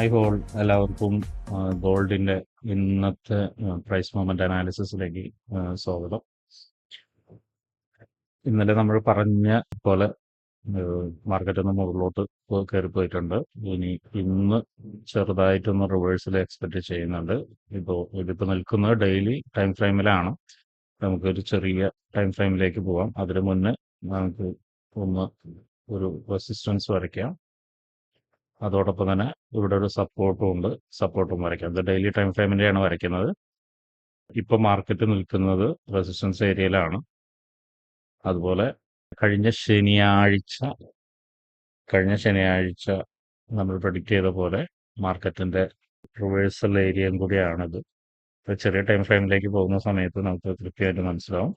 Hi whole, എല്ലാവർക്കും ഗോൾഡിന്റെ ഇന്നത്തെ പ്രൈസ് മൂവ്മെന്റ് അനാലിസിസിലേക്ക് സ്വാഗതം. ഇന്നലെ നമ്മൾ പറഞ്ഞ പോലെ മാർക്കറ്റ് ഒന്ന് മുകളിലോട്ട് കയറി പോയിട്ടുണ്ട്. ഇന്ന് ചെറുതായിട്ടൊന്ന് റിവേഴ്സൽ എക്സ്പെക്ട് ചെയ്യുന്നുണ്ട്. ഇതിപ്പോ നിൽക്കുന്നത് ഡെയിലി ടൈം ഫ്രെയിമിലാണ്. നമുക്കൊരു ചെറിയ ടൈം ഫ്രെയിമിലേക്ക് പോവാം. അതിന് മുന്നേ നമുക്ക് ഒന്ന് ഒരു റെസിസ്റ്റൻസ് വരയ്ക്കാം. അതോടൊപ്പം തന്നെ ഇവിടെ ഒരു സപ്പോർട്ടും വരയ്ക്കാം. ഇത് ഡെയിലി ടൈം ഫ്രെയിമിന്റെയാണ് വരയ്ക്കുന്നത്. ഇപ്പൊ മാർക്കറ്റ് നിൽക്കുന്നത് റെസിസ്റ്റൻസ് ഏരിയയിലാണ്. അതുപോലെ കഴിഞ്ഞ ശനിയാഴ്ച നമ്മൾ പ്രഡിക്റ്റ് ചെയ്ത പോലെ മാർക്കറ്റിന്റെ റിവേഴ്സൽ ഏരിയയും കൂടിയാണിത്. ചെറിയ ടൈം ഫ്രെയിമിലേക്ക് പോകുന്ന സമയത്ത് നമുക്ക് കൃത്യമായിട്ട് മനസ്സിലാവും.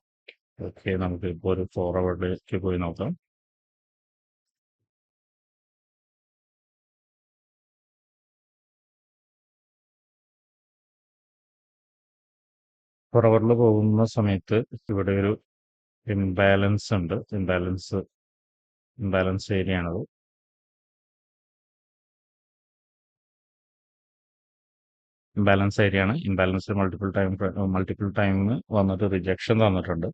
ഓക്കെ, നമുക്ക് ഇപ്പോൾ ഒരു 4 ഹവറിലേക്ക് പോയി നോക്കാം. ഫോർവറിൽ പോകുന്ന സമയത്ത് ഇവിടെ ഒരു ഇംബാലൻസ് ഉണ്ട്. ഇംബാലൻസ് ഏരിയ ആണത്. ഇംബാലൻസ് ഏരിയ ആണ്. ഇംബാലൻസ് മൾട്ടിപ്പിൾ ടൈം വന്നിട്ട് റിജക്ഷൻ തന്നിട്ടുണ്ട്.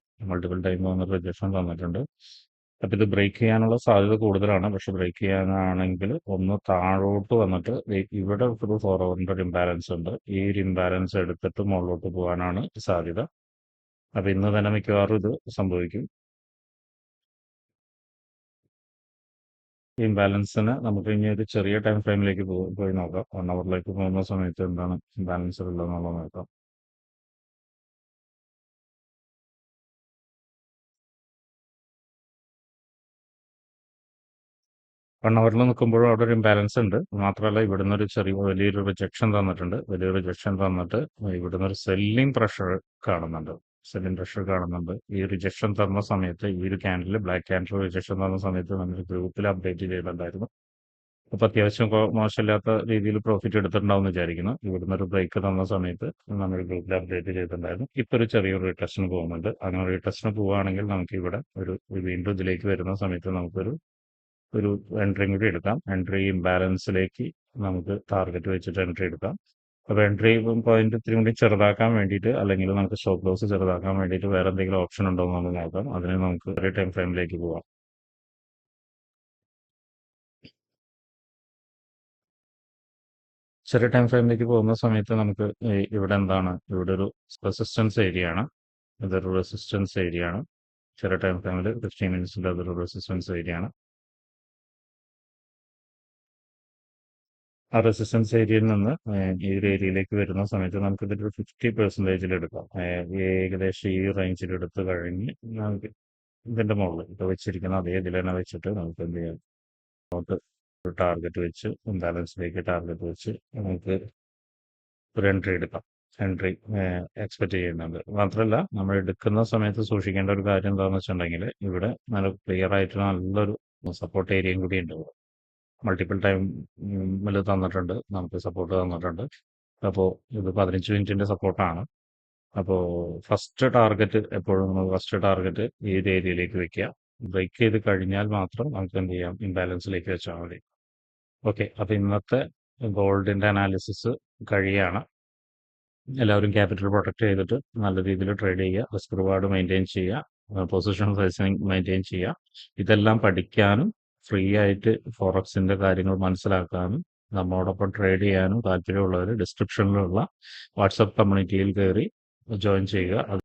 അപ്പൊ ഇത് ബ്രേക്ക് ചെയ്യാനുള്ള സാധ്യത കൂടുതലാണ്. പക്ഷെ ബ്രേക്ക് ചെയ്യാനാണെങ്കിൽ ഒന്ന് താഴോട്ട് വന്നിട്ട് ഇവിടെ ഒരു 4 ഹവറിന്റെ ഒരു ഇംബാലൻസ് ഉണ്ട്. ഈ ഒരു ഇംബാലൻസ് എടുത്തിട്ട് മുകളിലോട്ട് പോകാനാണ് സാധ്യത. അപ്പൊ ഇന്ന് തന്നെ മിക്കവാറും ഇത് സംഭവിക്കും. ഇംബാലൻസിന് നമുക്ക് ഇനി ഒരു ചെറിയ ടൈം ഫ്രെയിമിലേക്ക് പോയി നോക്കാം. 1 ഹവറിലേക്ക് പോകുന്ന സമയത്ത് എന്താണ് ഇംബാലൻസ് ഉള്ളതെന്നുള്ളത് നോക്കാം. വൺ ഹവറിൽ നിൽക്കുമ്പോഴും അവിടെ ഒരു ഇംബാലൻസ് ഉണ്ട്. മാത്രമല്ല ഇവിടുന്ന് ഒരു വലിയൊരു റിജക്ഷൻ തന്നിട്ടുണ്ട്. ഇവിടുന്ന് ഒരു സെല്ലിംഗ് പ്രഷർ കാണുന്നുണ്ട്. ഈ റിജക്ഷൻ തന്ന സമയത്ത് ഈ ഒരു ബ്ലാക്ക് ക്യാൻഡിൽ റിജക്ഷൻ തന്ന സമയത്ത് നമ്മൾ ഗ്രൂപ്പിൽ അപ്ഡേറ്റ് ചെയ്തിട്ടുണ്ടായിരുന്നു. അപ്പൊ അത്യാവശ്യം മോശമില്ലാത്ത രീതിയിൽ പ്രോഫിറ്റ് എടുത്തിട്ടുണ്ടാവും എന്ന് വിചാരിക്കുന്നു. ഇവിടുന്ന് ഒരു ബ്രേക്ക് തന്ന സമയത്ത് നമ്മൾ ഗ്രൂപ്പിൽ അപ്ഡേറ്റ് ചെയ്തിട്ടുണ്ടായിരുന്നു. ഇപ്പൊ ഒരു ചെറിയൊരു റീടെസ്റ്റിന് പോകുന്നുണ്ട്. അങ്ങനെ റീടെസ്റ്റിന് പോവുകയാണെങ്കിൽ നമുക്ക് ഇവിടെ വീണ്ടും ഇതിലേക്ക് വരുന്ന സമയത്ത് നമുക്കൊരു എൻട്രിയും കൂടി എടുക്കാം. എൻട്രി ഇംബാലൻസിലേക്ക് നമുക്ക് ടാർഗറ്റ് വെച്ചിട്ട് എൻട്രി എടുക്കാം. അപ്പൊ എൻട്രി പോയിന്റ് ഇത്തിരി കൂടി ചെറുതാക്കാൻ വേണ്ടിയിട്ട്, അല്ലെങ്കിൽ നമുക്ക് സ്റ്റോപ്പ് ലോസ് ചെറുതാക്കാൻ വേണ്ടിയിട്ട് വേറെ എന്തെങ്കിലും ഓപ്ഷൻ ഉണ്ടോ എന്ന് നമുക്ക് നോക്കാം. അതിന് നമുക്ക് ഒരു ടൈം ഫ്രെയിമിലേക്ക് പോവാം. ചെറിയ ടൈം ഫ്രെയിമിലേക്ക് പോകുന്ന സമയത്ത് നമുക്ക് ഇവിടെ ഒരു റെസിസ്റ്റൻസ് ഏരിയ ആണ്. ഇതൊരു റെസിസ്റ്റൻസ് ഏരിയ ആണ്. ചെറിയ ടൈം ഫ്രെയിമിൽ 15 മിനിറ്റ്സിന്റെ അതൊരു റെസിസ്റ്റൻസ് ഏരിയ ആണ്. ആ റെസിസ്റ്റൻസ് ഏരിയയിൽ നിന്ന് ഈ ഒരു ഏരിയയിലേക്ക് വരുന്ന സമയത്ത് നമുക്ക് ഇതൊരു 50% എടുക്കാം. ഏകദേശം ഈ റേഞ്ചിൽ എടുത്ത് കഴിഞ്ഞ് നമുക്ക് ഇതിന്റെ മുകളിൽ ഇപ്പൊ വെച്ചിരിക്കുന്ന അതേ ഇതിൽ തന്നെ വെച്ചിട്ട് നമുക്ക് എന്ത് ചെയ്യാം, ഒരു ടാർഗറ്റ് വെച്ച് ഇംബാലൻസിലേക്ക് ടാർഗറ്റ് വെച്ച് നമുക്ക് ഒരു എൻട്രി എടുക്കാം. എൻട്രി എക്സ്പെക്ട് ചെയ്യുന്നുണ്ട്. മാത്രമല്ല നമ്മൾ എടുക്കുന്ന സമയത്ത് സൂക്ഷിക്കേണ്ട ഒരു കാര്യം എന്താണെന്ന് വെച്ചിട്ടുണ്ടെങ്കിൽ ഇവിടെ നല്ല ക്ലിയർ ആയിട്ട് നല്ലൊരു സപ്പോർട്ട് ഏരിയയും കൂടി ഉണ്ട്. മൾട്ടിപ്പിൾ ടൈമിൽ തന്നിട്ടുണ്ട്, നമുക്ക് സപ്പോർട്ട് തന്നിട്ടുണ്ട്. അപ്പോൾ ഇത് 15 മിനിറ്റിന്റെ സപ്പോർട്ടാണ്. അപ്പോൾ ഫസ്റ്റ് ടാർഗറ്റ് ഈ ഒരു ഏരിയയിലേക്ക് വെക്കുക. ബ്രേക്ക് ചെയ്ത് കഴിഞ്ഞാൽ മാത്രം നമുക്ക് എന്ത് ചെയ്യാം, ഇംബാലൻസിലേക്ക് വെച്ചാൽ മതി. ഓക്കെ, അപ്പൊ ഇന്നത്തെ ഗോൾഡിന്റെ അനാലിസിസ് കഴിയാണ്. എല്ലാവരും ക്യാപിറ്റൽ പ്രൊട്ടക്ട് ചെയ്തിട്ട് നല്ല രീതിയിൽ ട്രേഡ് ചെയ്യുക, റിസ്ക് റിവാർഡ് മെയിൻറ്റെയിൻ ചെയ്യുക, പൊസിഷൻ സൈസിങ് മെയിൻറ്റെയിൻ ചെയ്യുക. ഇതെല്ലാം പഠിക്കാനും ഫ്രീ ആയിട്ട് ഫോറക്സിന്റെ കാര്യങ്ങൾ മനസ്സിലാക്കാനും നമ്മോടൊപ്പം ട്രേഡ് ചെയ്യാനും താല്പര്യമുള്ളവർ ഡിസ്ക്രിപ്ഷനിലുള്ള വാട്സപ്പ് കമ്മ്യൂണിറ്റിയിൽ കയറി ജോയിൻ ചെയ്യുക.